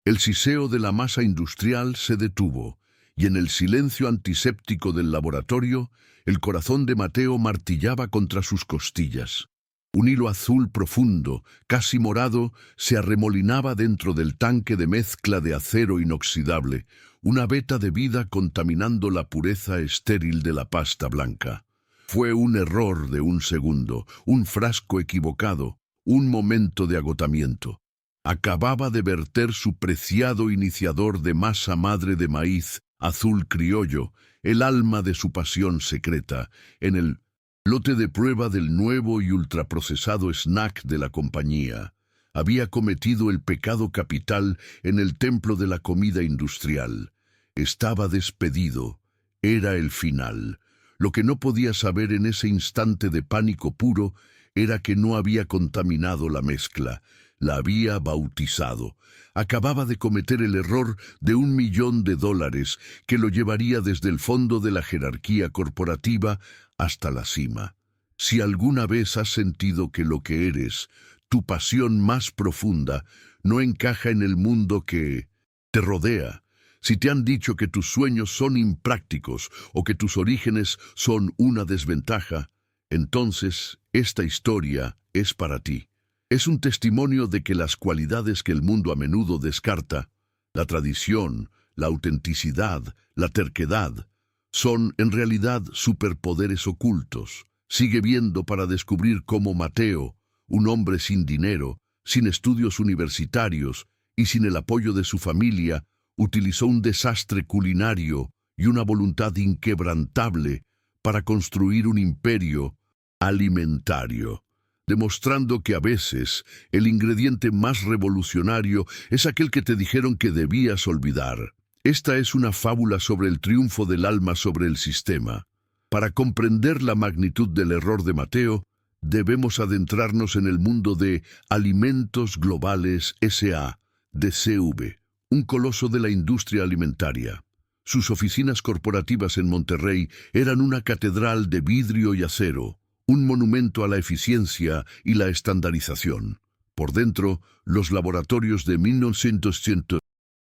El siseo de la masa industrial se detuvo, y en el silencio antiséptico del laboratorio, el corazón de Mateo martillaba contra sus costillas. Un hilo azul profundo, casi morado, se arremolinaba dentro del tanque de mezcla de acero inoxidable, una veta de vida contaminando la pureza estéril de la pasta blanca. Fue un error de un segundo, un frasco equivocado, un momento de agotamiento. Acababa de verter su preciado iniciador de masa madre de maíz, azul criollo, el alma de su pasión secreta, en el lote de prueba del nuevo y ultraprocesado snack de la compañía. Había cometido el pecado capital en el templo de la comida industrial. Estaba despedido. Era el final. Lo que no podía saber en ese instante de pánico puro era que no había contaminado la mezcla. La había bautizado. Acababa de cometer el error de $1 millón que lo llevaría desde el fondo de la jerarquía corporativa hasta la cima. Si alguna vez has sentido que lo que eres, tu pasión más profunda, no encaja en el mundo que te rodea, si te han dicho que tus sueños son imprácticos o que tus orígenes son una desventaja, entonces esta historia es para ti. Es un testimonio de que las cualidades que el mundo a menudo descarta, la tradición, la autenticidad, la terquedad, son en realidad superpoderes ocultos. Sigue viendo para descubrir cómo Mateo, un hombre sin dinero, sin estudios universitarios y sin el apoyo de su familia, utilizó un desastre culinario y una voluntad inquebrantable para construir un imperio alimentario, demostrando que a veces el ingrediente más revolucionario es aquel que te dijeron que debías olvidar. Esta es una fábula sobre el triunfo del alma sobre el sistema. Para comprender la magnitud del error de Mateo, debemos adentrarnos en el mundo de Alimentos Globales S.A., DCV, un coloso de la industria alimentaria. Sus oficinas corporativas en Monterrey eran una catedral de vidrio y acero, un monumento a la eficiencia y la estandarización. Por dentro, los laboratorios de 1900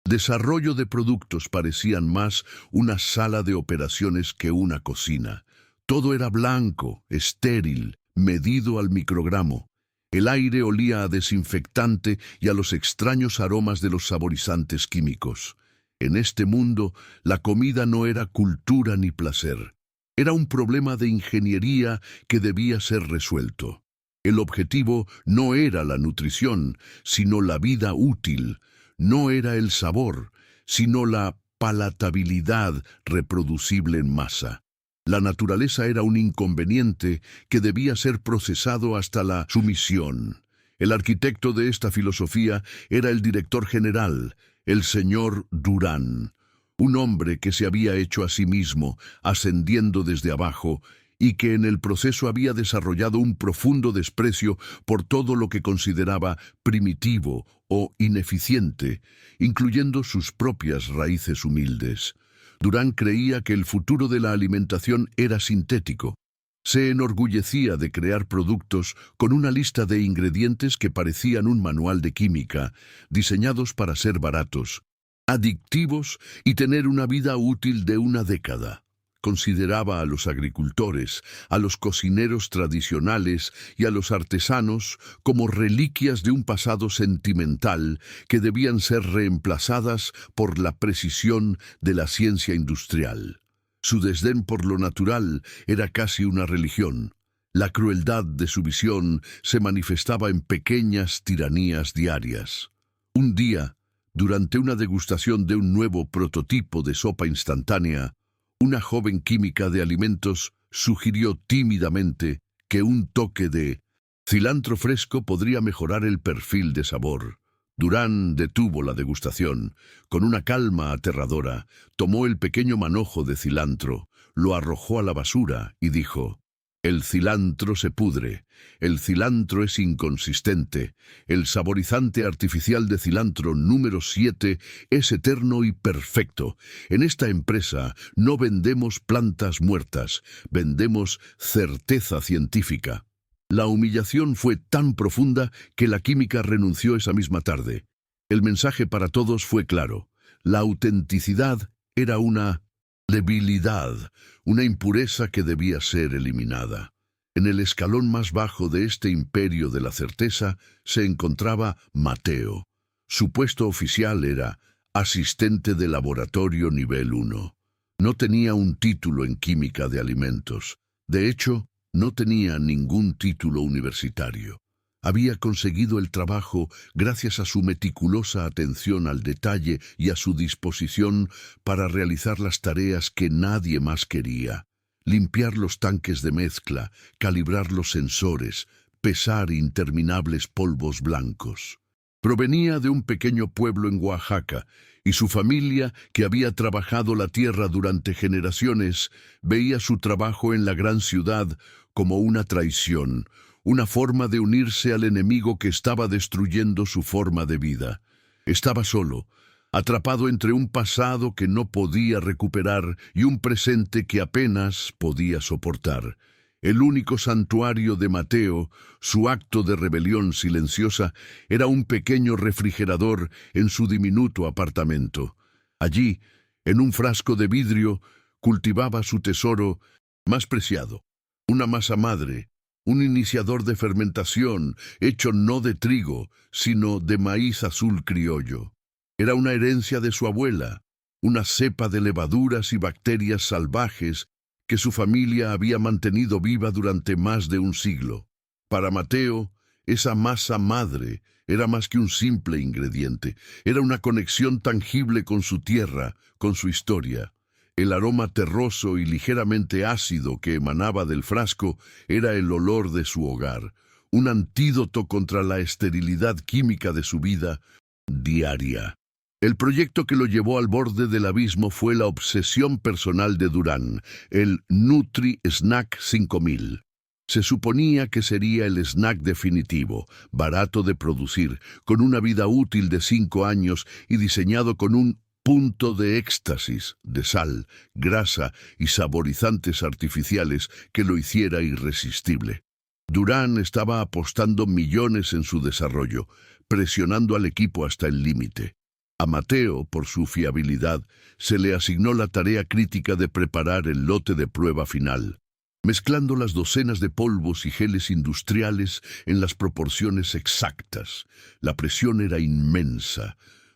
desarrollo de productos parecían más una sala de operaciones que una cocina. Todo era blanco, estéril, medido al microgramo. El aire olía a desinfectante y a los extraños aromas de los saborizantes químicos. En este mundo, la comida no era cultura ni placer. Era un problema de ingeniería que debía ser resuelto. El objetivo no era la nutrición, sino la vida útil. No era el sabor, sino la palatabilidad reproducible en masa. La naturaleza era un inconveniente que debía ser procesado hasta la sumisión. El arquitecto de esta filosofía era el director general, el señor Durán, un hombre que se había hecho a sí mismo, ascendiendo desde abajo, y que en el proceso había desarrollado un profundo desprecio por todo lo que consideraba primitivo o ineficiente, incluyendo sus propias raíces humildes. Durán creía que el futuro de la alimentación era sintético. Se enorgullecía de crear productos con una lista de ingredientes que parecían un manual de química, diseñados para ser baratos, adictivos y tener una vida útil de una década. Consideraba a los agricultores, a los cocineros tradicionales y a los artesanos como reliquias de un pasado sentimental que debían ser reemplazadas por la precisión de la ciencia industrial. Su desdén por lo natural era casi una religión. La crueldad de su visión se manifestaba en pequeñas tiranías diarias. Un día, durante una degustación de un nuevo prototipo de sopa instantánea, una joven química de alimentos sugirió tímidamente que un toque de cilantro fresco podría mejorar el perfil de sabor. Durán detuvo la degustación. Con una calma aterradora, tomó el pequeño manojo de cilantro, lo arrojó a la basura y dijo: «El cilantro se pudre, el cilantro es inconsistente, el saborizante artificial de cilantro número 7 es eterno y perfecto. En esta empresa no vendemos plantas muertas, vendemos certeza científica». La humillación fue tan profunda que la química renunció esa misma tarde. El mensaje para todos fue claro. La autenticidad era una debilidad, una impureza que debía ser eliminada. En el escalón más bajo de este imperio de la certeza se encontraba Mateo. Su puesto oficial era asistente de laboratorio nivel 1. No tenía un título en química de alimentos. De hecho, no tenía ningún título universitario. Había conseguido el trabajo gracias a su meticulosa atención al detalle y a su disposición para realizar las tareas que nadie más quería. Limpiar los tanques de mezcla, calibrar los sensores, pesar interminables polvos blancos. Provenía de un pequeño pueblo en Oaxaca, y su familia, que había trabajado la tierra durante generaciones, veía su trabajo en la gran ciudad como una traición, una forma de unirse al enemigo que estaba destruyendo su forma de vida. Estaba solo, atrapado entre un pasado que no podía recuperar y un presente que apenas podía soportar. El único santuario de Mateo, su acto de rebelión silenciosa, era un pequeño refrigerador en su diminuto apartamento. Allí, en un frasco de vidrio, cultivaba su tesoro más preciado, una masa madre, un iniciador de fermentación hecho no de trigo, sino de maíz azul criollo. Era una herencia de su abuela, una cepa de levaduras y bacterias salvajes que su familia había mantenido viva durante más de un siglo. Para Mateo, esa masa madre era más que un simple ingrediente, era una conexión tangible con su tierra, con su historia. El aroma terroso y ligeramente ácido que emanaba del frasco era el olor de su hogar, un antídoto contra la esterilidad química de su vida diaria. El proyecto que lo llevó al borde del abismo fue la obsesión personal de Durán, el Nutri Snack 5000. Se suponía que sería el snack definitivo, barato de producir, con una vida útil de 5 años y diseñado con un punto de éxtasis, de sal, grasa y saborizantes artificiales que lo hiciera irresistible. Durán estaba apostando millones en su desarrollo, presionando al equipo hasta el límite. A Mateo, por su fiabilidad, se le asignó la tarea crítica de preparar el lote de prueba final, mezclando las docenas de polvos y geles industriales en las proporciones exactas. La presión era inmensa.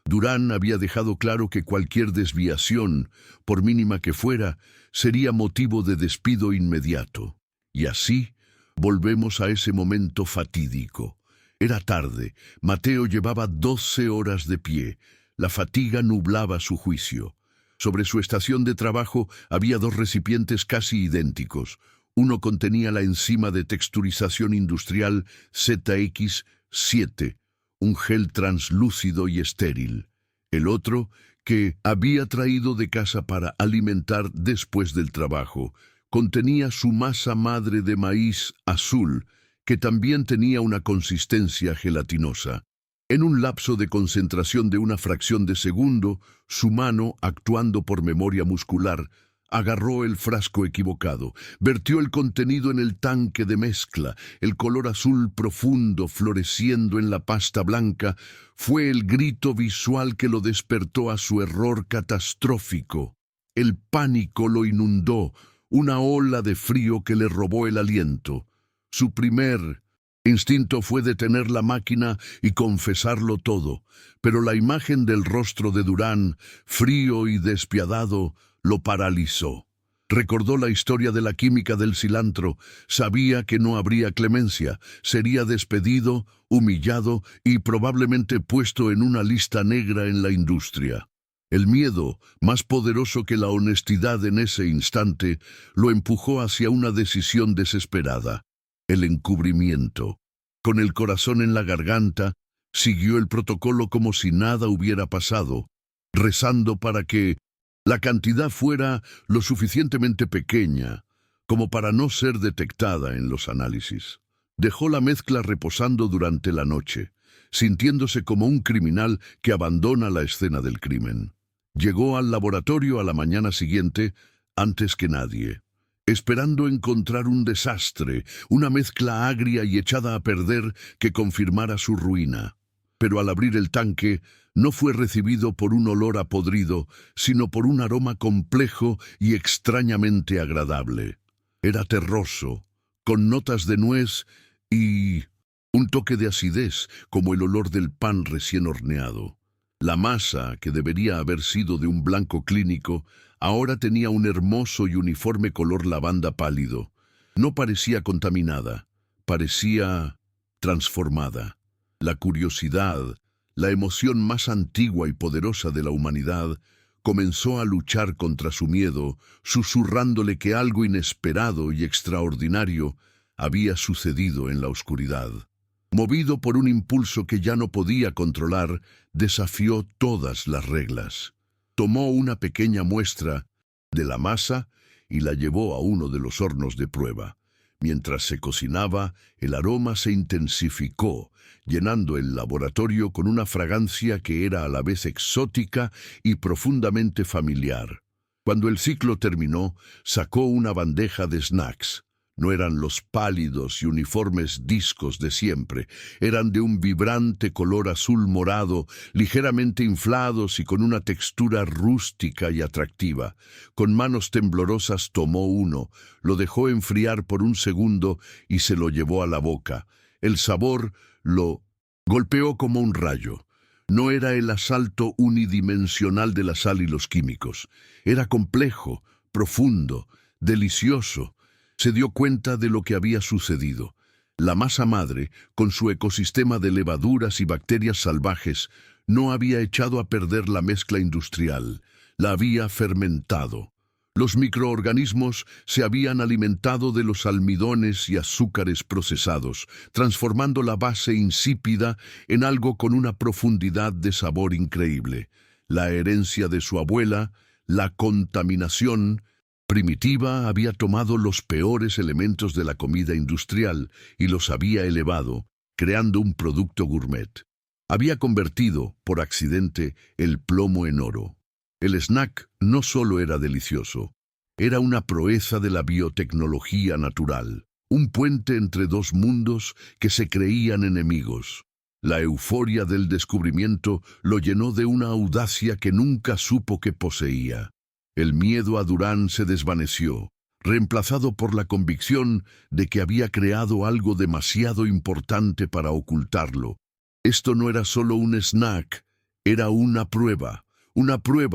Durán había dejado claro que cualquier desviación, por mínima que fuera, sería motivo de despido inmediato. Y así, volvemos a ese momento fatídico. Era tarde, Mateo llevaba 12 horas de pie. La fatiga nublaba su juicio. Sobre su estación de trabajo había 2 recipientes casi idénticos. Uno contenía la enzima de texturización industrial ZX7, un gel translúcido y estéril. El otro, que había traído de casa para alimentar después del trabajo, contenía su masa madre de maíz azul, que también tenía una consistencia gelatinosa. En un lapso de concentración de una fracción de segundo, su mano, actuando por memoria muscular, agarró el frasco equivocado, vertió el contenido en el tanque de mezcla. El color azul profundo floreciendo en la pasta blanca fue el grito visual que lo despertó a su error catastrófico. El pánico lo inundó, una ola de frío que le robó el aliento. Su primer instinto fue detener la máquina y confesarlo todo, pero la imagen del rostro de Durán, frío y despiadado, lo paralizó. Recordó la historia de la química del cilantro, sabía que no habría clemencia, sería despedido, humillado y probablemente puesto en una lista negra en la industria. El miedo, más poderoso que la honestidad en ese instante, lo empujó hacia una decisión desesperada: el encubrimiento. Con el corazón en la garganta, siguió el protocolo como si nada hubiera pasado, rezando para que la cantidad fuera lo suficientemente pequeña como para no ser detectada en los análisis. Dejó la mezcla reposando durante la noche, sintiéndose como un criminal que abandona la escena del crimen. Llegó al laboratorio a la mañana siguiente, antes que nadie, esperando encontrar un desastre, una mezcla agria y echada a perder que confirmara su ruina. pero al abrir el tanque no fue recibido por un olor a podrido, sino por un aroma complejo y extrañamente agradable. Era terroso, con notas de nuez y un toque de acidez, como el olor del pan recién horneado. La masa, que debería haber sido de un blanco clínico, ahora tenía un hermoso y uniforme color lavanda pálido. No parecía contaminada, parecía transformada. La curiosidad, la emoción más antigua y poderosa de la humanidad, comenzó a luchar contra su miedo, susurrándole que algo inesperado y extraordinario había sucedido en la oscuridad. Movido por un impulso que ya no podía controlar, desafió todas las reglas. Tomó una pequeña muestra de la masa y la llevó a uno de los hornos de prueba. Mientras se cocinaba, el aroma se intensificó, llenando el laboratorio con una fragancia que era a la vez exótica y profundamente familiar. Cuando el ciclo terminó, sacó una bandeja de snacks. No eran los pálidos y uniformes discos de siempre, eran de un vibrante color azul morado, ligeramente inflados y con una textura rústica y atractiva. Con manos temblorosas tomó uno, lo dejó enfriar por un segundo y se lo llevó a la boca. El sabor lo golpeó como un rayo. No era el asalto unidimensional de la sal y los químicos. Era complejo, profundo, delicioso. Se dio cuenta de lo que había sucedido. La masa madre, con su ecosistema de levaduras y bacterias salvajes, no había echado a perder la mezcla industrial, la había fermentado. Los microorganismos se habían alimentado de los almidones y azúcares procesados, transformando la base insípida en algo con una profundidad de sabor increíble. La herencia de su abuela, la contaminación primitiva, había tomado los peores elementos de la comida industrial y los había elevado, creando un producto gourmet. Había convertido, por accidente, el plomo en oro. El snack no solo era delicioso, era una proeza de la biotecnología natural, un puente entre dos mundos que se creían enemigos. La euforia del descubrimiento lo llenó de una audacia que nunca supo que poseía. El miedo a Durán se desvaneció, reemplazado por la convicción de que había creado algo demasiado importante para ocultarlo. Esto no era solo un snack, era una prueba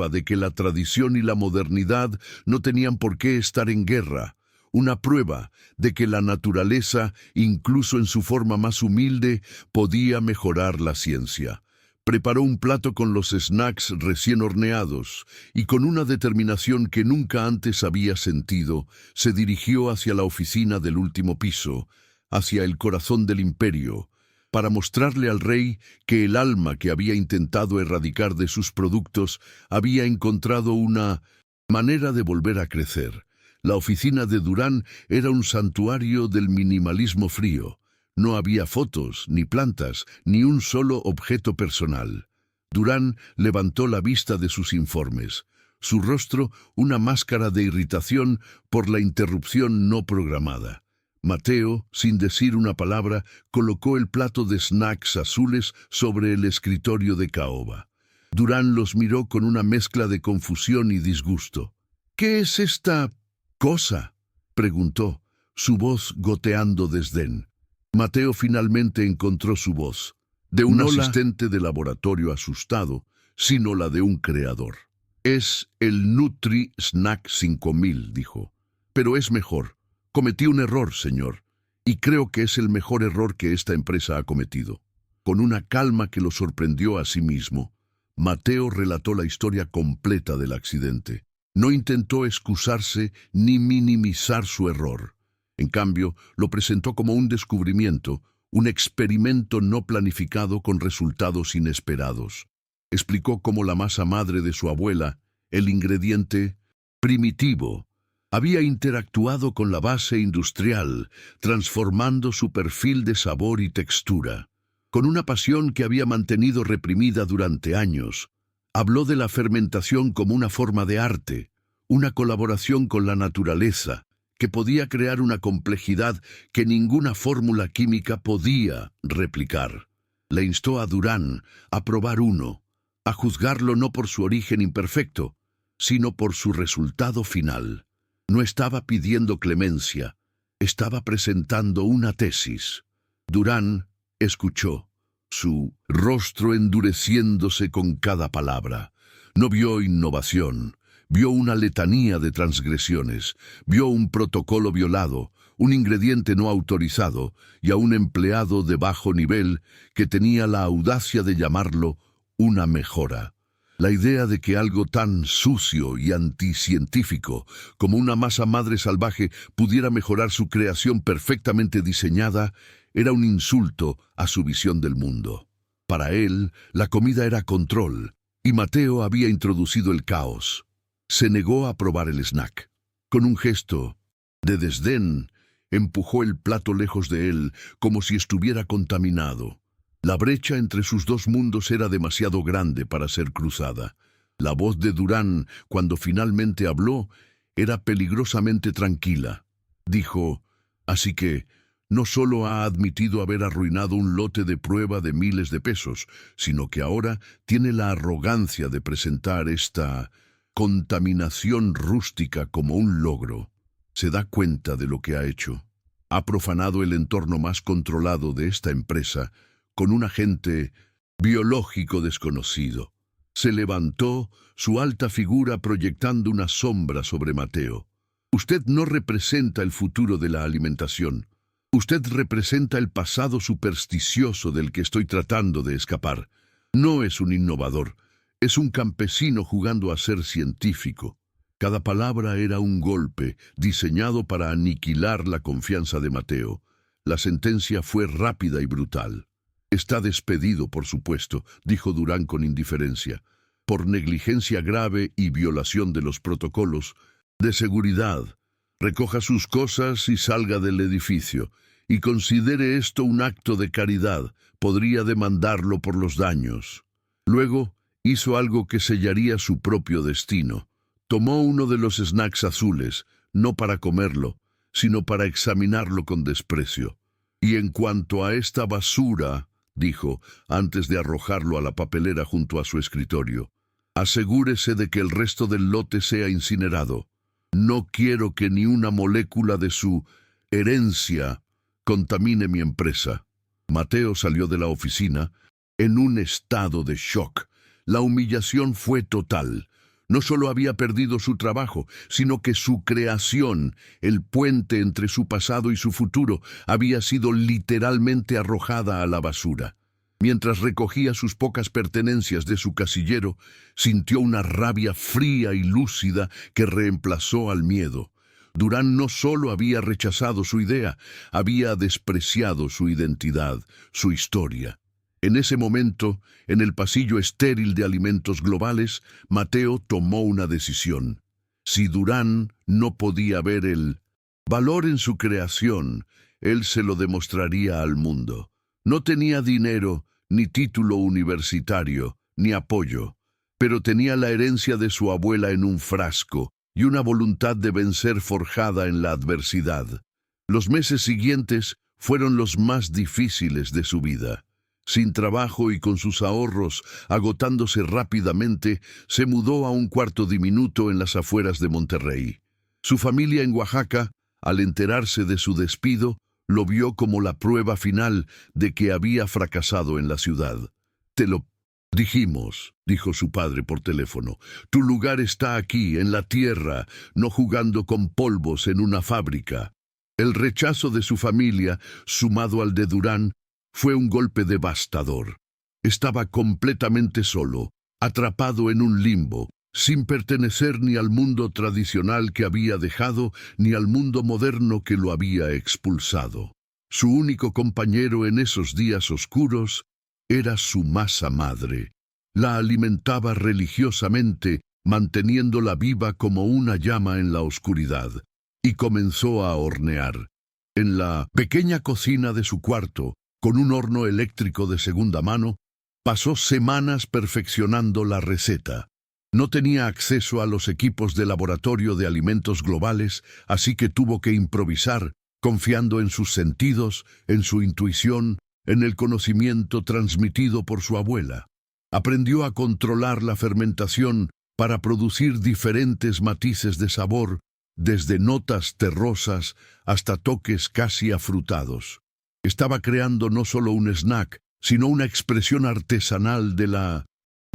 de que la tradición y la modernidad no tenían por qué estar en guerra, una prueba de que la naturaleza, incluso en su forma más humilde, podía mejorar la ciencia. Preparó un plato con los snacks recién horneados y con una determinación que nunca antes había sentido, se dirigió hacia la oficina del último piso, hacia el corazón del imperio, para mostrarle al rey que el alma que había intentado erradicar de sus productos había encontrado una manera de volver a crecer. La oficina de Durán era un santuario del minimalismo frío. No había fotos, ni plantas, ni un solo objeto personal. Durán levantó la vista de sus informes. Su rostro, una máscara de irritación por la interrupción no programada. Mateo, sin decir una palabra, colocó el plato de snacks azules sobre el escritorio de caoba. Durán los miró con una mezcla de confusión y disgusto. «¿Qué es esta cosa?», preguntó, su voz goteando desdén. Mateo finalmente encontró su voz, de un asistente de laboratorio asustado, sino la de un creador. «Es el Nutri Snack 5000», dijo. «Pero es mejor. Cometí un error, señor, y creo que es el mejor error que esta empresa ha cometido». Con una calma que lo sorprendió a sí mismo, Mateo relató la historia completa del accidente. No intentó excusarse ni minimizar su error. En cambio, lo presentó como un descubrimiento, un experimento no planificado con resultados inesperados. Explicó cómo la masa madre de su abuela, el ingrediente primitivo, había interactuado con la base industrial, transformando su perfil de sabor y textura. Con una pasión que había mantenido reprimida durante años, habló de la fermentación como una forma de arte, una colaboración con la naturaleza, que podía crear una complejidad que ninguna fórmula química podía replicar. Le instó a Durán a probar uno, a juzgarlo no por su origen imperfecto, sino por su resultado final. No estaba pidiendo clemencia, estaba presentando una tesis. Durán escuchó, su rostro endureciéndose con cada palabra. No vio innovación, vio una letanía de transgresiones, vio un protocolo violado, un ingrediente no autorizado y a un empleado de bajo nivel que tenía la audacia de llamarlo una mejora. La idea de que algo tan sucio y anticientífico como una masa madre salvaje pudiera mejorar su creación perfectamente diseñada era un insulto a su visión del mundo. Para él, la comida era control, y Mateo había introducido el caos. Se negó a probar el snack. Con un gesto de desdén, empujó el plato lejos de él, como si estuviera contaminado. La brecha entre sus dos mundos era demasiado grande para ser cruzada. La voz de Durán, cuando finalmente habló, era peligrosamente tranquila. Dijo, así que no solo ha admitido haber arruinado un lote de prueba de miles de pesos, sino que ahora tiene la arrogancia de presentar esta contaminación rústica como un logro. Se da cuenta de lo que ha hecho. Ha profanado el entorno más controlado de esta empresa con un agente biológico desconocido. Se levantó, su alta figura proyectando una sombra sobre Mateo. Usted no representa el futuro de la alimentación. Usted representa el pasado supersticioso del que estoy tratando de escapar. No es un innovador, es un campesino jugando a ser científico. Cada palabra era un golpe diseñado para aniquilar la confianza de Mateo. La sentencia fue rápida y brutal. Está despedido, por supuesto, dijo Durán con indiferencia, por negligencia grave y violación de los protocolos de seguridad. Recoja sus cosas y salga del edificio, y considere esto un acto de caridad. Podría demandarlo por los daños. Luego hizo algo que sellaría su propio destino. Tomó uno de los snacks azules, no para comerlo, sino para examinarlo con desprecio. Y en cuanto a esta basura, dijo, antes de arrojarlo a la papelera junto a su escritorio, asegúrese de que el resto del lote sea incinerado. No quiero que ni una molécula de su herencia contamine mi empresa. Mateo salió de la oficina en un estado de shock. La humillación fue total. No solo había perdido su trabajo, sino que su creación, el puente entre su pasado y su futuro, había sido literalmente arrojada a la basura. Mientras recogía sus pocas pertenencias de su casillero, sintió una rabia fría y lúcida que reemplazó al miedo. Durán no solo había rechazado su idea, había despreciado su identidad, su historia. En ese momento, en el pasillo estéril de alimentos globales, Mateo tomó una decisión. Si Durán no podía ver el valor en su creación, él se lo demostraría al mundo. No tenía dinero, ni título universitario, ni apoyo, pero tenía la herencia de su abuela en un frasco y una voluntad de vencer forjada en la adversidad. Los meses siguientes fueron los más difíciles de su vida. Sin trabajo y con sus ahorros agotándose rápidamente, se mudó a un cuarto diminuto en las afueras de Monterrey. Su familia en Oaxaca, al enterarse de su despido, lo vio como la prueba final de que había fracasado en la ciudad. «Te lo dijimos», dijo su padre por teléfono. «Tu lugar está aquí, en la tierra, no jugando con polvos en una fábrica». El rechazo de su familia, sumado al de Durán, fue un golpe devastador. Estaba completamente solo, atrapado en un limbo, sin pertenecer ni al mundo tradicional que había dejado, ni al mundo moderno que lo había expulsado. Su único compañero en esos días oscuros era su masa madre. La alimentaba religiosamente, manteniéndola viva como una llama en la oscuridad, y comenzó a hornear. En la pequeña cocina de su cuarto, con un horno eléctrico de segunda mano, pasó semanas perfeccionando la receta. No tenía acceso a los equipos de laboratorio de alimentos globales, así que tuvo que improvisar, confiando en sus sentidos, en su intuición, en el conocimiento transmitido por su abuela. Aprendió a controlar la fermentación para producir diferentes matices de sabor, desde notas terrosas hasta toques casi afrutados. Estaba creando no solo un snack, sino una expresión artesanal de la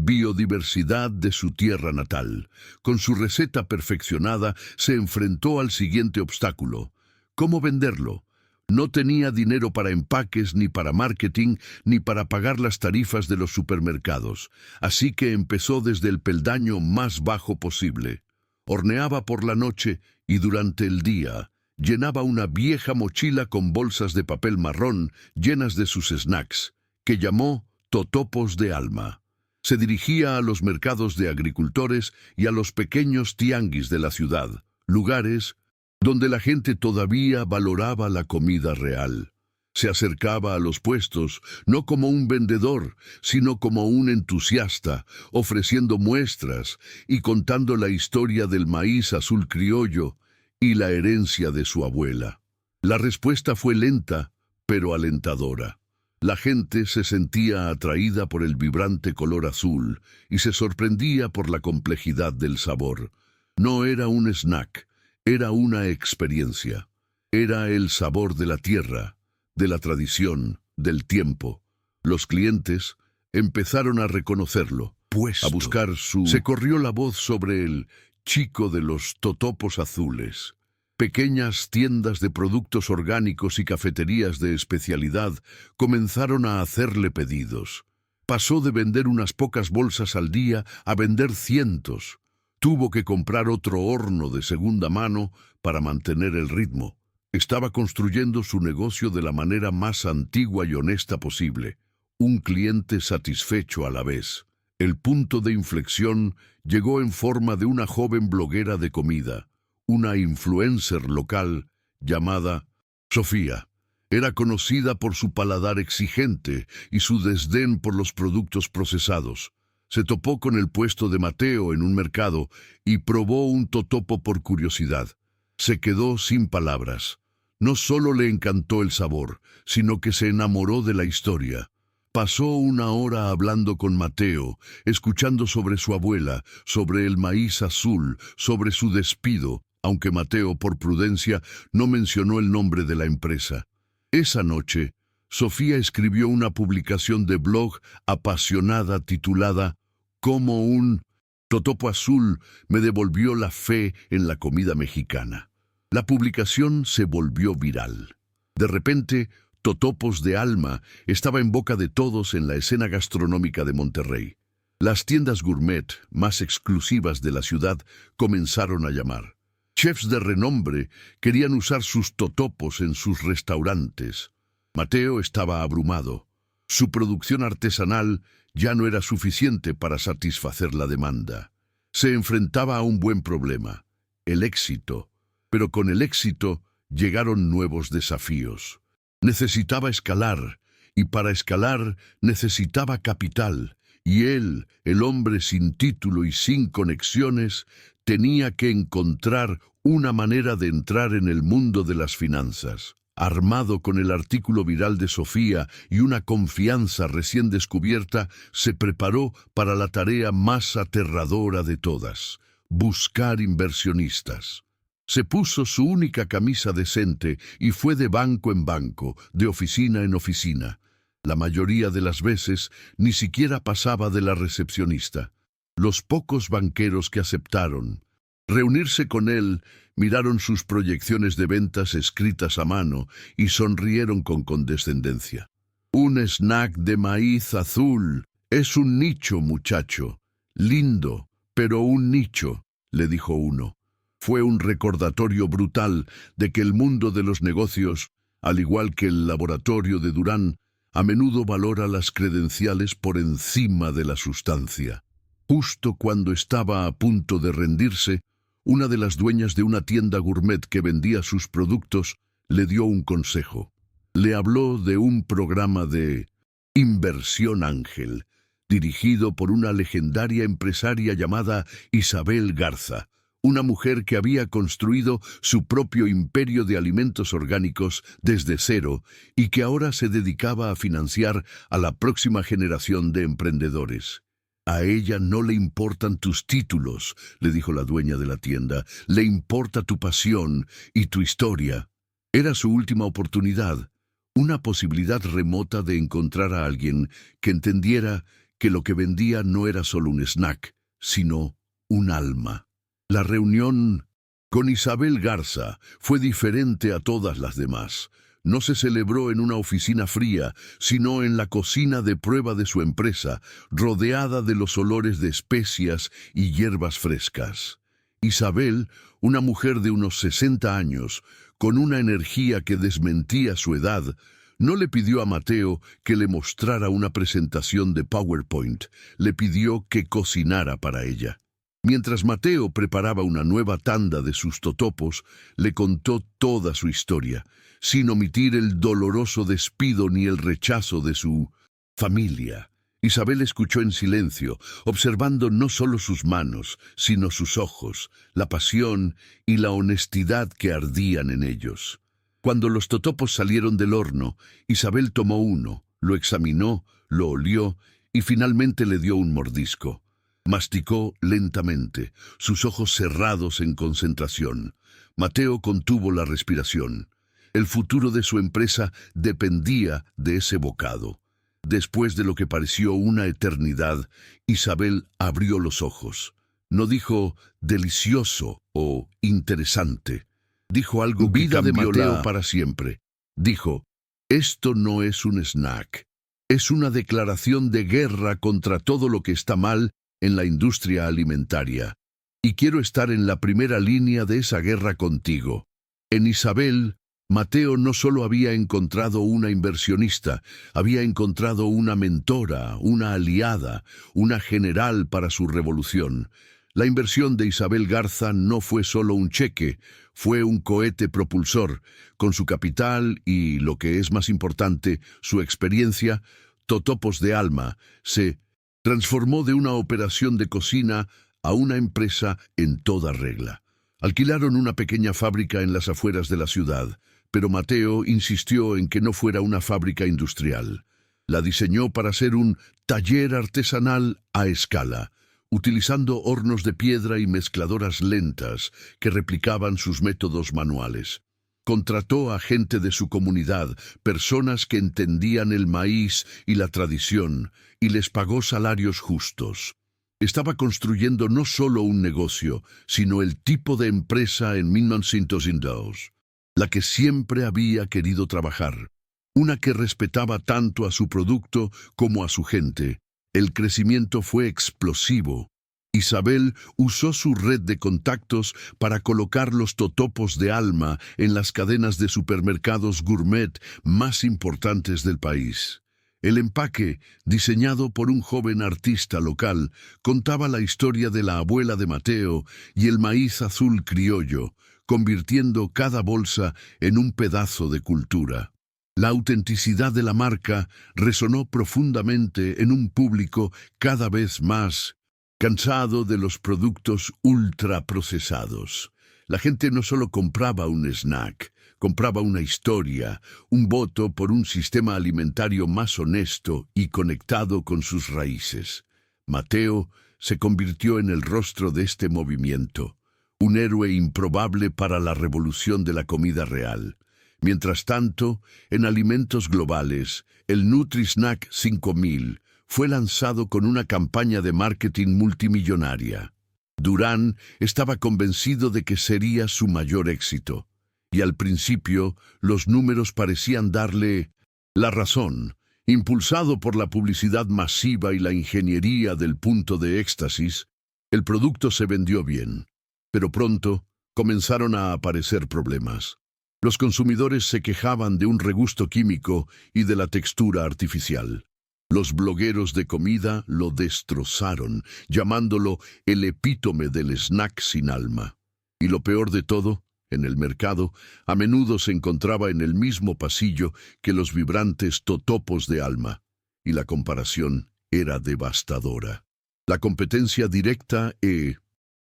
biodiversidad de su tierra natal. Con su receta perfeccionada, se enfrentó al siguiente obstáculo: ¿cómo venderlo? No tenía dinero para empaques, ni para marketing, ni para pagar las tarifas de los supermercados, así que empezó desde el peldaño más bajo posible. Horneaba por la noche y durante el día llenaba una vieja mochila con bolsas de papel marrón llenas de sus snacks, que llamó totopos de alma. Se dirigía a los mercados de agricultores y a los pequeños tianguis de la ciudad, lugares donde la gente todavía valoraba la comida real. Se acercaba a los puestos no como un vendedor, sino como un entusiasta, ofreciendo muestras y contando la historia del maíz azul criollo y la herencia de su abuela. La respuesta fue lenta, pero alentadora. La gente se sentía atraída por el vibrante color azul y se sorprendía por la complejidad del sabor. No era un snack, era una experiencia. Era el sabor de la tierra, de la tradición, del tiempo. Los clientes empezaron a reconocerlo, a buscar su... Se corrió la voz sobre el chico de los totopos azules. Pequeñas tiendas de productos orgánicos y cafeterías de especialidad comenzaron a hacerle pedidos. Pasó de vender unas pocas bolsas al día a vender cientos. Tuvo que comprar otro horno de segunda mano para mantener el ritmo. Estaba construyendo su negocio de la manera más antigua y honesta posible. Un cliente satisfecho a la vez. El punto de inflexión llegó en forma de una joven bloguera de comida, una influencer local llamada Sofía. Era conocida por su paladar exigente y su desdén por los productos procesados. Se topó con el puesto de Mateo en un mercado y probó un totopo por curiosidad. Se quedó sin palabras. No solo le encantó el sabor, sino que se enamoró de la historia. Pasó una hora hablando con Mateo, escuchando sobre su abuela, sobre el maíz azul, sobre su despido, aunque Mateo, por prudencia, no mencionó el nombre de la empresa. Esa noche, Sofía escribió una publicación de blog apasionada titulada «Cómo un totopo azul me devolvió la fe en la comida mexicana». La publicación se volvió viral. De repente, Totopos de Alma estaba en boca de todos en la escena gastronómica de Monterrey. Las tiendas gourmet más exclusivas de la ciudad comenzaron a llamar. Chefs de renombre querían usar sus totopos en sus restaurantes. Mateo estaba abrumado. Su producción artesanal ya no era suficiente para satisfacer la demanda. Se enfrentaba a un buen problema: el éxito. Pero con el éxito llegaron nuevos desafíos. Necesitaba escalar, y para escalar necesitaba capital, y él, el hombre sin título y sin conexiones, tenía que encontrar una manera de entrar en el mundo de las finanzas. Armado con el artículo viral de Sofía y una confianza recién descubierta, se preparó para la tarea más aterradora de todas: buscar inversionistas. Se puso su única camisa decente y fue de banco en banco, de oficina en oficina. La mayoría de las veces ni siquiera pasaba de la recepcionista. Los pocos banqueros que aceptaron reunirse con él miraron sus proyecciones de ventas escritas a mano y sonrieron con condescendencia. «Un snack de maíz azul. Es un nicho, muchacho. Lindo, pero un nicho», le dijo uno. Fue un recordatorio brutal de que el mundo de los negocios, al igual que el laboratorio de Durán, a menudo valora las credenciales por encima de la sustancia. Justo cuando estaba a punto de rendirse, una de las dueñas de una tienda gourmet que vendía sus productos le dio un consejo. Le habló de un programa de Inversión Ángel, dirigido por una legendaria empresaria llamada Isabel Garza, una mujer que había construido su propio imperio de alimentos orgánicos desde cero y que ahora se dedicaba a financiar a la próxima generación de emprendedores. A ella no le importan tus títulos, le dijo la dueña de la tienda, le importa tu pasión y tu historia. Era su última oportunidad, una posibilidad remota de encontrar a alguien que entendiera que lo que vendía no era solo un snack, sino un alma. La reunión con Isabel Garza fue diferente a todas las demás. No se celebró en una oficina fría, sino en la cocina de prueba de su empresa, rodeada de los olores de especias y hierbas frescas. Isabel, una mujer de unos 60 años, con una energía que desmentía su edad, no le pidió a Mateo que le mostrara una presentación de PowerPoint, le pidió que cocinara para ella. Mientras Mateo preparaba una nueva tanda de sus totopos, le contó toda su historia, sin omitir el doloroso despido ni el rechazo de su familia. Isabel escuchó en silencio, observando no solo sus manos, sino sus ojos, la pasión y la honestidad que ardían en ellos. Cuando los totopos salieron del horno, Isabel tomó uno, lo examinó, lo olió y finalmente le dio un mordisco. Masticó lentamente, sus ojos cerrados en concentración. Mateo contuvo la respiración. El futuro de su empresa dependía de ese bocado. Después de lo que pareció una eternidad, Isabel abrió los ojos. No dijo delicioso o interesante. Dijo algo que cambió de Mateo para siempre. Dijo, esto no es un snack. Es una declaración de guerra contra todo lo que está mal en la industria alimentaria. Y quiero estar en la primera línea de esa guerra contigo. En Isabel, Mateo no solo había encontrado una inversionista, había encontrado una mentora, una aliada, una general para su revolución. La inversión de Isabel Garza no fue solo un cheque, fue un cohete propulsor. Con su capital y, lo que es más importante, su experiencia, Totopos de Alma se transformó de una operación de cocina a una empresa en toda regla. Alquilaron una pequeña fábrica en las afueras de la ciudad, pero Mateo insistió en que no fuera una fábrica industrial. La diseñó para ser un taller artesanal a escala, utilizando hornos de piedra y mezcladoras lentas que replicaban sus métodos manuales. Contrató a gente de su comunidad, personas que entendían el maíz y la tradición, y les pagó salarios justos. Estaba construyendo no solo un negocio, sino el tipo de empresa en 1902, la que siempre había querido trabajar, una que respetaba tanto a su producto como a su gente. El crecimiento fue explosivo. Isabel usó su red de contactos para colocar los totopos de Alma en las cadenas de supermercados gourmet más importantes del país. El empaque, diseñado por un joven artista local, contaba la historia de la abuela de Mateo y el maíz azul criollo, convirtiendo cada bolsa en un pedazo de cultura. La autenticidad de la marca resonó profundamente en un público cada vez más cansado de los productos ultraprocesados. La gente no solo compraba un snack, compraba una historia, un voto por un sistema alimentario más honesto y conectado con sus raíces. Mateo se convirtió en el rostro de este movimiento, un héroe improbable para la revolución de la comida real. Mientras tanto, en alimentos globales, el Nutri-Snack 5000 fue lanzado con una campaña de marketing multimillonaria. Durán estaba convencido de que sería su mayor éxito, y al principio los números parecían darle la razón. Impulsado por la publicidad masiva y la ingeniería del punto de éxtasis, el producto se vendió bien, pero pronto comenzaron a aparecer problemas. Los consumidores se quejaban de un regusto químico y de la textura artificial. Los blogueros de comida lo destrozaron, llamándolo el epítome del snack sin alma. Y lo peor de todo, en el mercado, a menudo se encontraba en el mismo pasillo que los vibrantes totopos de Alma, y la comparación era devastadora. La competencia directa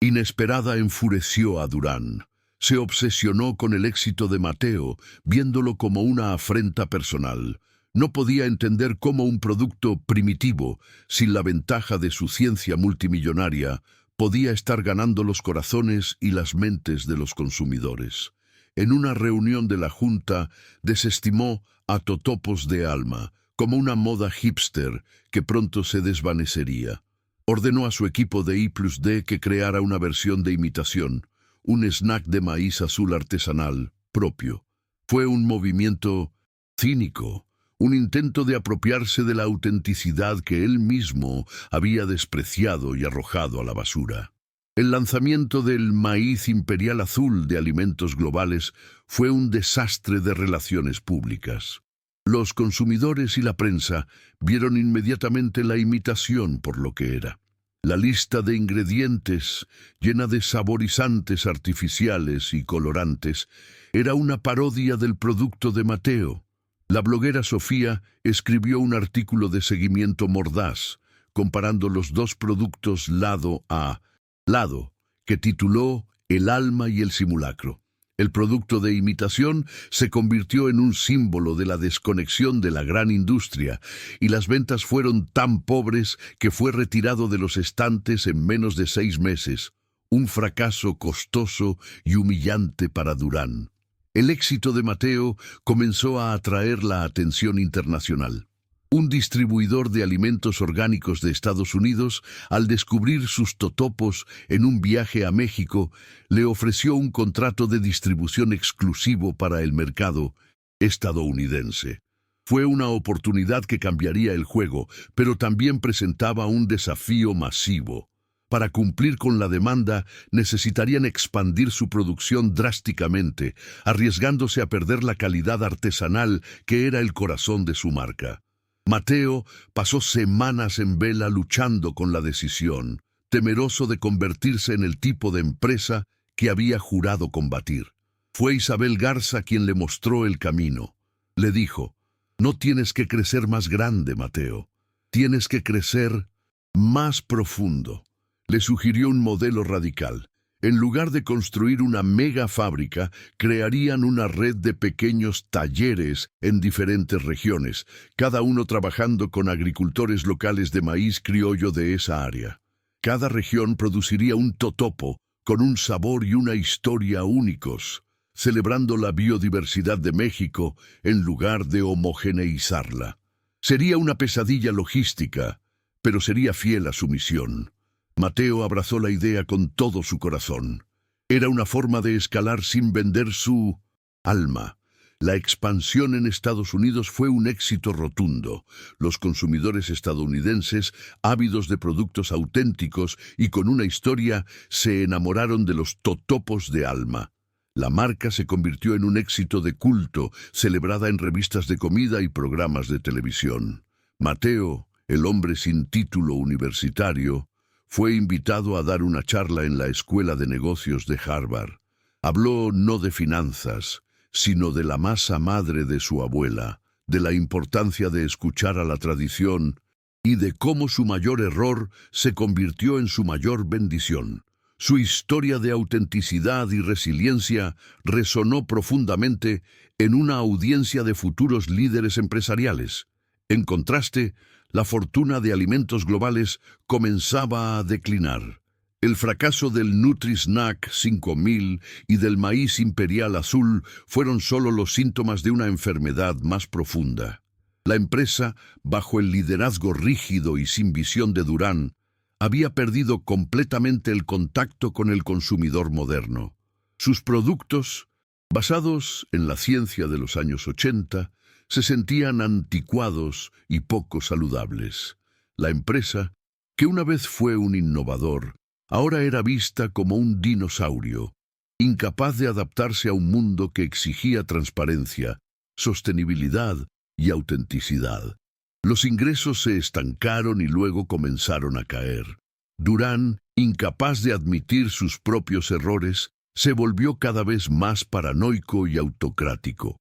Inesperada enfureció a Durán. Se obsesionó con el éxito de Mateo, viéndolo como una afrenta personal. No podía entender cómo un producto primitivo, sin la ventaja de su ciencia multimillonaria, podía estar ganando los corazones y las mentes de los consumidores. En una reunión de la Junta, desestimó a Totopos de Alma como una moda hipster que pronto se desvanecería. Ordenó a su equipo de I+D que creara una versión de imitación, un snack de maíz azul artesanal propio. Fue un movimiento cínico, un intento de apropiarse de la autenticidad que él mismo había despreciado y arrojado a la basura. El lanzamiento del maíz imperial azul de Alimentos Globales fue un desastre de relaciones públicas. Los consumidores y la prensa vieron inmediatamente la imitación por lo que era. La lista de ingredientes, llena de saborizantes artificiales y colorantes, era una parodia del producto de Mateo. La bloguera Sofía escribió un artículo de seguimiento mordaz, comparando los dos productos lado a lado, que tituló El alma y el simulacro. El producto de imitación se convirtió en un símbolo de la desconexión de la gran industria, y las ventas fueron tan pobres que fue retirado de los estantes en menos de 6 meses. Un fracaso costoso y humillante para Durán. El éxito de Mateo comenzó a atraer la atención internacional. Un distribuidor de alimentos orgánicos de Estados Unidos, al descubrir sus totopos en un viaje a México, le ofreció un contrato de distribución exclusivo para el mercado estadounidense. Fue una oportunidad que cambiaría el juego, pero también presentaba un desafío masivo. Para cumplir con la demanda, necesitarían expandir su producción drásticamente, arriesgándose a perder la calidad artesanal que era el corazón de su marca. Mateo pasó semanas en vela luchando con la decisión, temeroso de convertirse en el tipo de empresa que había jurado combatir. Fue Isabel Garza quien le mostró el camino. Le dijo: «No tienes que crecer más grande, Mateo. Tienes que crecer más profundo». Le sugirió un modelo radical. En lugar de construir una mega fábrica, crearían una red de pequeños talleres en diferentes regiones, cada uno trabajando con agricultores locales de maíz criollo de esa área. Cada región produciría un totopo con un sabor y una historia únicos, celebrando la biodiversidad de México en lugar de homogeneizarla. Sería una pesadilla logística, pero sería fiel a su misión. Mateo abrazó la idea con todo su corazón. Era una forma de escalar sin vender su alma. La expansión en Estados Unidos fue un éxito rotundo. Los consumidores estadounidenses, ávidos de productos auténticos y con una historia, se enamoraron de los totopos de Alma. La marca se convirtió en un éxito de culto, celebrada en revistas de comida y programas de televisión. Mateo, el hombre sin título universitario, fue invitado a dar una charla en la Escuela de Negocios de Harvard. Habló no de finanzas, sino de la masa madre de su abuela, de la importancia de escuchar a la tradición y de cómo su mayor error se convirtió en su mayor bendición. Su historia de autenticidad y resiliencia resonó profundamente en una audiencia de futuros líderes empresariales. En contraste, la fortuna de Alimentos Globales comenzaba a declinar. El fracaso del Nutri-Snack 5000 y del maíz imperial azul fueron solo los síntomas de una enfermedad más profunda. La empresa, bajo el liderazgo rígido y sin visión de Durán, había perdido completamente el contacto con el consumidor moderno. Sus productos, basados en la ciencia de los años 80, se sentían anticuados y poco saludables. La empresa, que una vez fue un innovador, ahora era vista como un dinosaurio, incapaz de adaptarse a un mundo que exigía transparencia, sostenibilidad y autenticidad. Los ingresos se estancaron y luego comenzaron a caer. Durán, incapaz de admitir sus propios errores, se volvió cada vez más paranoico y autocrático.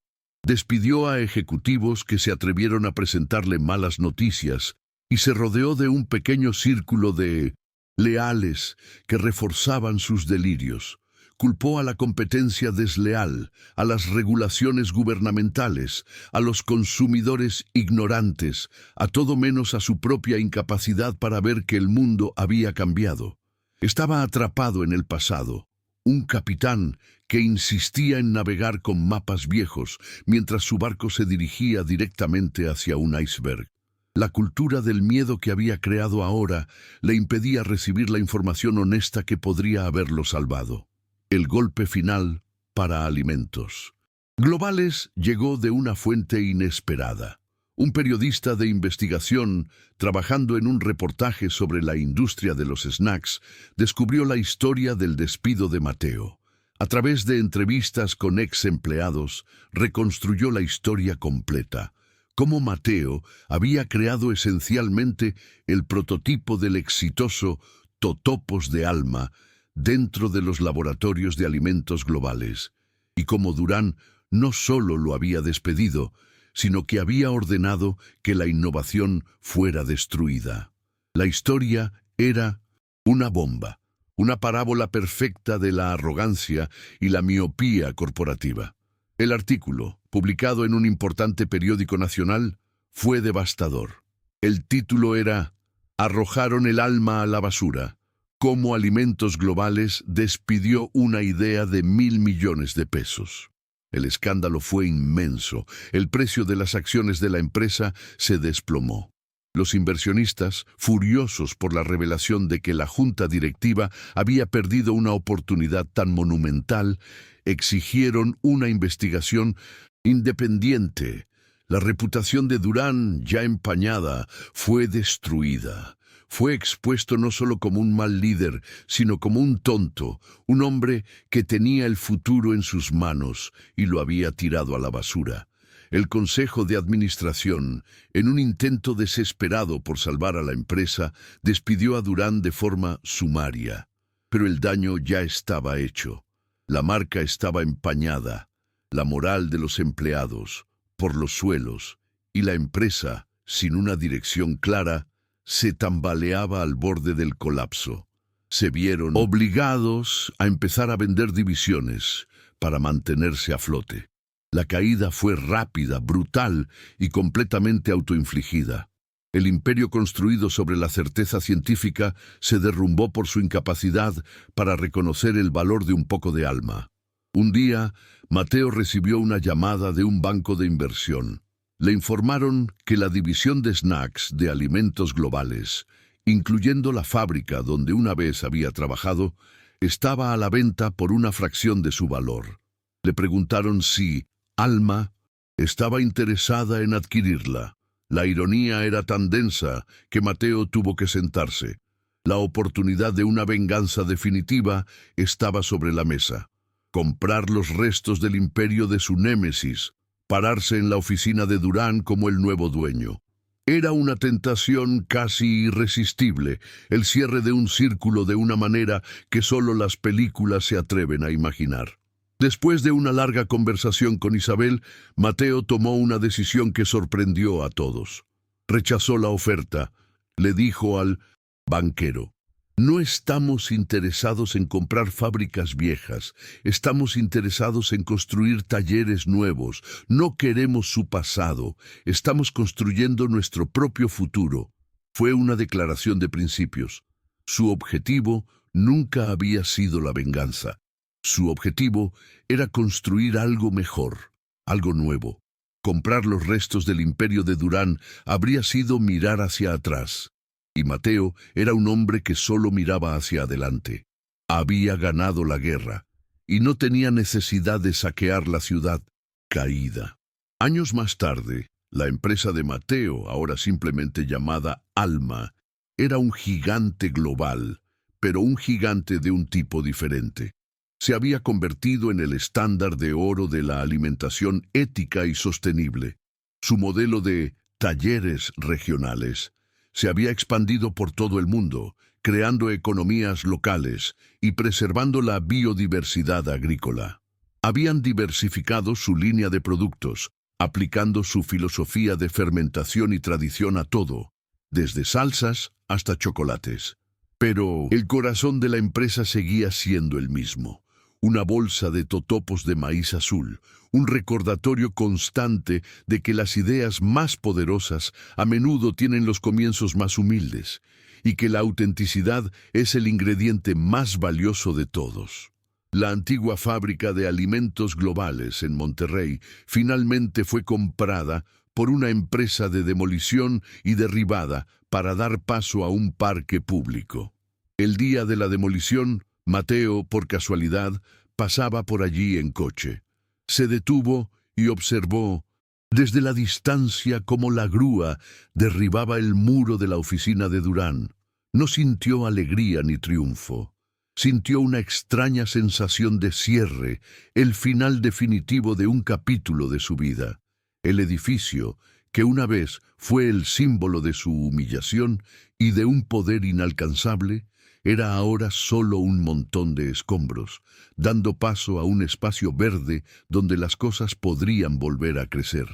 Despidió a ejecutivos que se atrevieron a presentarle malas noticias y se rodeó de un pequeño círculo de leales que reforzaban sus delirios. Culpó a la competencia desleal, a las regulaciones gubernamentales, a los consumidores ignorantes, a todo menos a su propia incapacidad para ver que el mundo había cambiado. Estaba atrapado en el pasado. Un capitán que insistía en navegar con mapas viejos mientras su barco se dirigía directamente hacia un iceberg. La cultura del miedo que había creado ahora le impedía recibir la información honesta que podría haberlo salvado. El golpe final para Alimentos Globales llegó de una fuente inesperada. Un periodista de investigación, trabajando en un reportaje sobre la industria de los snacks, descubrió la historia del despido de Mateo. A través de entrevistas con ex empleados, reconstruyó la historia completa. Cómo Mateo había creado esencialmente el prototipo del exitoso Totopos de Alma dentro de los laboratorios de Alimentos Globales, y cómo Durán no solo lo había despedido, sino que había ordenado que la innovación fuera destruida. La historia era una bomba, una parábola perfecta de la arrogancia y la miopía corporativa. El artículo, publicado en un importante periódico nacional, fue devastador. El título era «Arrojaron el alma a la basura. Cómo Alimentos Globales despidió una idea de 1.000 millones de pesos». El escándalo fue inmenso. El precio de las acciones de la empresa se desplomó. Los inversionistas, furiosos por la revelación de que la junta directiva había perdido una oportunidad tan monumental, exigieron una investigación independiente. La reputación de Durán, ya empañada, fue destruida. Fue expuesto no solo como un mal líder, sino como un tonto, un hombre que tenía el futuro en sus manos y lo había tirado a la basura. El Consejo de Administración, en un intento desesperado por salvar a la empresa, despidió a Durán de forma sumaria. Pero el daño ya estaba hecho. La marca estaba empañada, la moral de los empleados, por los suelos, y la empresa, sin una dirección clara, se tambaleaba al borde del colapso. Se vieron obligados a empezar a vender divisiones para mantenerse a flote. La caída fue rápida, brutal y completamente autoinfligida. El imperio construido sobre la certeza científica se derrumbó por su incapacidad para reconocer el valor de un poco de alma. Un día, Mateo recibió una llamada de un banco de inversión. Le informaron que la división de snacks de Alimentos Globales, incluyendo la fábrica donde una vez había trabajado, estaba a la venta por una fracción de su valor. Le preguntaron si Alma estaba interesada en adquirirla. La ironía era tan densa que Mateo tuvo que sentarse. La oportunidad de una venganza definitiva estaba sobre la mesa. Comprar los restos del imperio de su némesis, pararse en la oficina de Durán como el nuevo dueño. Era una tentación casi irresistible, el cierre de un círculo de una manera que solo las películas se atreven a imaginar. Después de una larga conversación con Isabel, Mateo tomó una decisión que sorprendió a todos. Rechazó la oferta. Le dijo al banquero: «No estamos interesados en comprar fábricas viejas, estamos interesados en construir talleres nuevos, no queremos su pasado, estamos construyendo nuestro propio futuro». Fue una declaración de principios. Su objetivo nunca había sido la venganza. Su objetivo era construir algo mejor, algo nuevo. Comprar los restos del imperio de Durán habría sido mirar hacia atrás. Y Mateo era un hombre que solo miraba hacia adelante. Había ganado la guerra y no tenía necesidad de saquear la ciudad caída. Años más tarde, la empresa de Mateo, ahora simplemente llamada Alma, era un gigante global, pero un gigante de un tipo diferente. Se había convertido en el estándar de oro de la alimentación ética y sostenible. Su modelo de talleres regionales se había expandido por todo el mundo, creando economías locales y preservando la biodiversidad agrícola. Habían diversificado su línea de productos, aplicando su filosofía de fermentación y tradición a todo, desde salsas hasta chocolates. Pero el corazón de la empresa seguía siendo el mismo. Una bolsa de totopos de maíz azul, un recordatorio constante de que las ideas más poderosas a menudo tienen los comienzos más humildes, y que la autenticidad es el ingrediente más valioso de todos. La antigua fábrica de alimentos globales en Monterrey finalmente fue comprada por una empresa de demolición y derribada para dar paso a un parque público. El día de la demolición, Mateo, por casualidad, pasaba por allí en coche. Se detuvo y observó desde la distancia cómo la grúa derribaba el muro de la oficina de Durán. No sintió alegría ni triunfo. Sintió una extraña sensación de cierre, el final definitivo de un capítulo de su vida. El edificio, que una vez fue el símbolo de su humillación y de un poder inalcanzable, era ahora solo un montón de escombros, dando paso a un espacio verde donde las cosas podrían volver a crecer.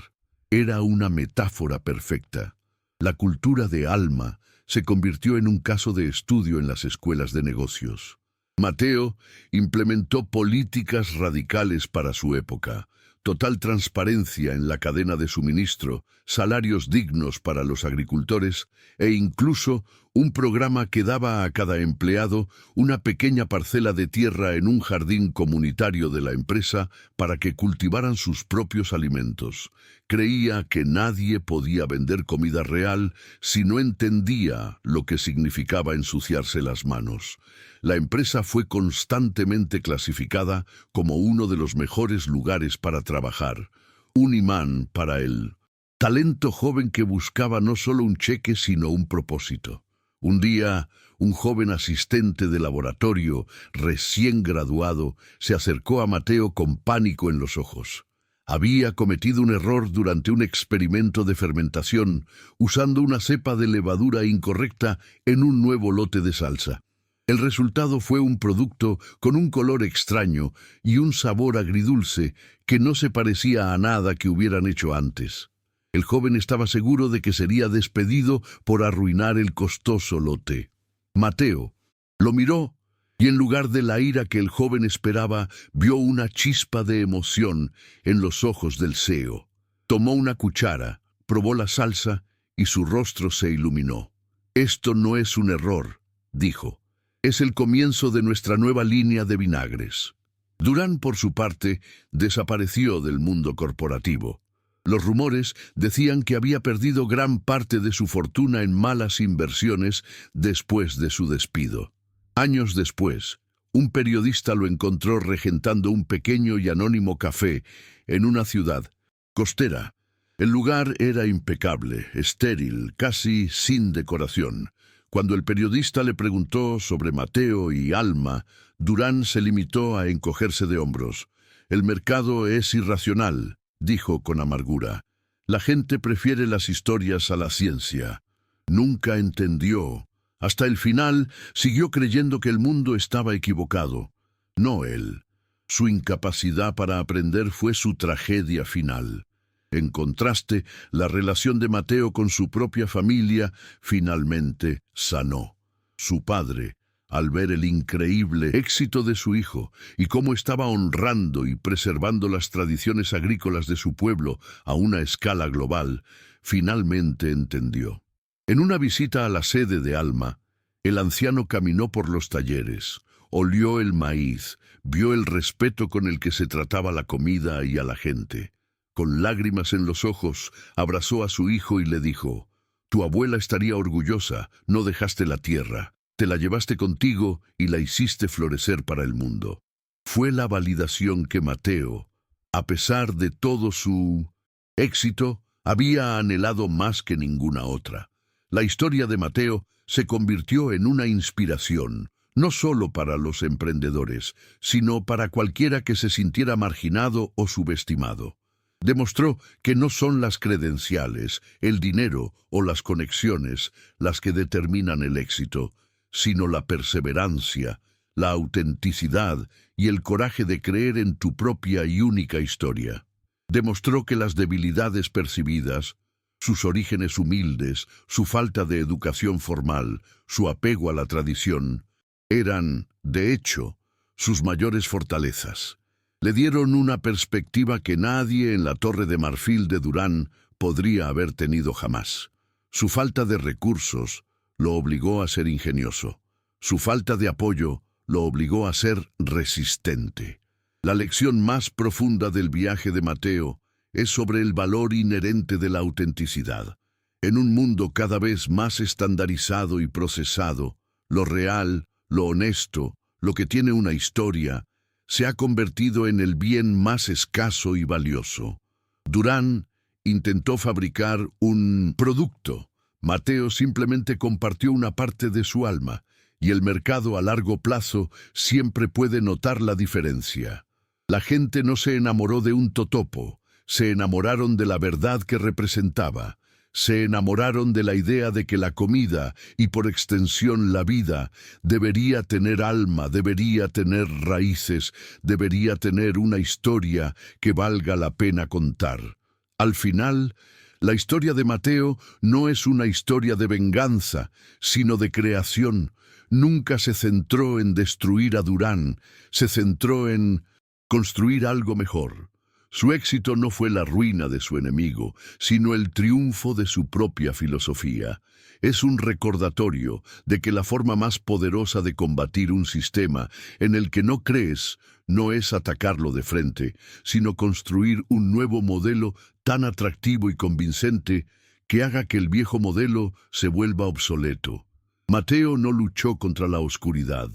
Era una metáfora perfecta. La cultura de Alma se convirtió en un caso de estudio en las escuelas de negocios. Mateo implementó políticas radicales para su época. Total transparencia en la cadena de suministro, salarios dignos para los agricultores e incluso un programa que daba a cada empleado una pequeña parcela de tierra en un jardín comunitario de la empresa para que cultivaran sus propios alimentos. Creía que nadie podía vender comida real si no entendía lo que significaba ensuciarse las manos. La empresa fue constantemente clasificada como uno de los mejores lugares para trabajar, un imán para el talento joven que buscaba no solo un cheque sino un propósito. Un día, un joven asistente de laboratorio, recién graduado, se acercó a Mateo con pánico en los ojos. Había cometido un error durante un experimento de fermentación, usando una cepa de levadura incorrecta en un nuevo lote de salsa. El resultado fue un producto con un color extraño y un sabor agridulce que no se parecía a nada que hubieran hecho antes. El joven estaba seguro de que sería despedido por arruinar el costoso lote. Mateo lo miró y en lugar de la ira que el joven esperaba, vio una chispa de emoción en los ojos del CEO. Tomó una cuchara, probó la salsa y su rostro se iluminó. «Esto no es un error», dijo. «Es el comienzo de nuestra nueva línea de vinagres». Durán, por su parte, desapareció del mundo corporativo. Los rumores decían que había perdido gran parte de su fortuna en malas inversiones después de su despido. Años después, un periodista lo encontró regentando un pequeño y anónimo café en una ciudad costera. El lugar era impecable, estéril, casi sin decoración. Cuando el periodista le preguntó sobre Mateo y Alma, Durán se limitó a encogerse de hombros. «El mercado es irracional», dijo con amargura. «La gente prefiere las historias a la ciencia». Nunca entendió. Hasta el final siguió creyendo que el mundo estaba equivocado. No él. Su incapacidad para aprender fue su tragedia final. En contraste, la relación de Mateo con su propia familia finalmente sanó. Su padre, al ver el increíble éxito de su hijo y cómo estaba honrando y preservando las tradiciones agrícolas de su pueblo a una escala global, finalmente entendió. En una visita a la sede de Alma, el anciano caminó por los talleres, olió el maíz, vio el respeto con el que se trataba la comida y a la gente. Con lágrimas en los ojos, abrazó a su hijo y le dijo: «Tu abuela estaría orgullosa, no dejaste la tierra, te la llevaste contigo y la hiciste florecer para el mundo». Fue la validación que Mateo, a pesar de todo su éxito, había anhelado más que ninguna otra. La historia de Mateo se convirtió en una inspiración, no solo para los emprendedores, sino para cualquiera que se sintiera marginado o subestimado. Demostró que no son las credenciales, el dinero o las conexiones las que determinan el éxito, sino la perseverancia, la autenticidad y el coraje de creer en tu propia y única historia. Demostró que las debilidades percibidas, Sus orígenes humildes, su falta de educación formal, su apego a la tradición, eran, de hecho, sus mayores fortalezas. Le dieron una perspectiva que nadie en la Torre de Marfil de Durán podría haber tenido jamás. Su falta de recursos lo obligó a ser ingenioso. Su falta de apoyo lo obligó a ser resistente. La lección más profunda del viaje de Mateo es sobre el valor inherente de la autenticidad. En un mundo cada vez más estandarizado y procesado, lo real, lo honesto, lo que tiene una historia, se ha convertido en el bien más escaso y valioso. Durán intentó fabricar un producto. Mateo simplemente compartió una parte de su alma, y el mercado a largo plazo siempre puede notar la diferencia. La gente no se enamoró de un totopo, se enamoraron de la verdad que representaba. Se enamoraron de la idea de que la comida, y por extensión la vida, debería tener alma, debería tener raíces, debería tener una historia que valga la pena contar. Al final, la historia de Mateo no es una historia de venganza, sino de creación. Nunca se centró en destruir a Durán, se centró en construir algo mejor. Su éxito no fue la ruina de su enemigo, sino el triunfo de su propia filosofía. Es un recordatorio de que la forma más poderosa de combatir un sistema en el que no crees no es atacarlo de frente, sino construir un nuevo modelo tan atractivo y convincente que haga que el viejo modelo se vuelva obsoleto. Mateo no luchó contra la oscuridad.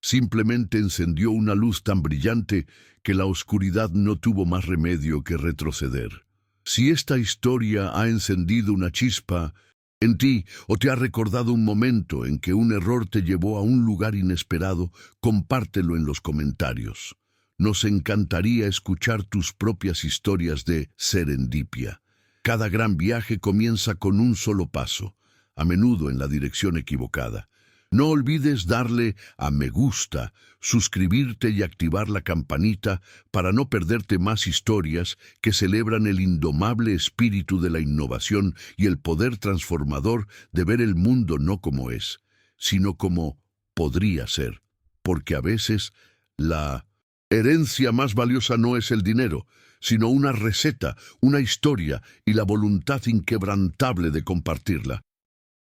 Simplemente encendió una luz tan brillante que la oscuridad no tuvo más remedio que retroceder. Si esta historia ha encendido una chispa en ti o te ha recordado un momento en que un error te llevó a un lugar inesperado, compártelo en los comentarios. Nos encantaría escuchar tus propias historias de serendipia. Cada gran viaje comienza con un solo paso, a menudo en la dirección equivocada. No olvides darle a me gusta, suscribirte y activar la campanita para no perderte más historias que celebran el indomable espíritu de la innovación y el poder transformador de ver el mundo no como es, sino como podría ser. Porque a veces la herencia más valiosa no es el dinero, sino una receta, una historia y la voluntad inquebrantable de compartirla.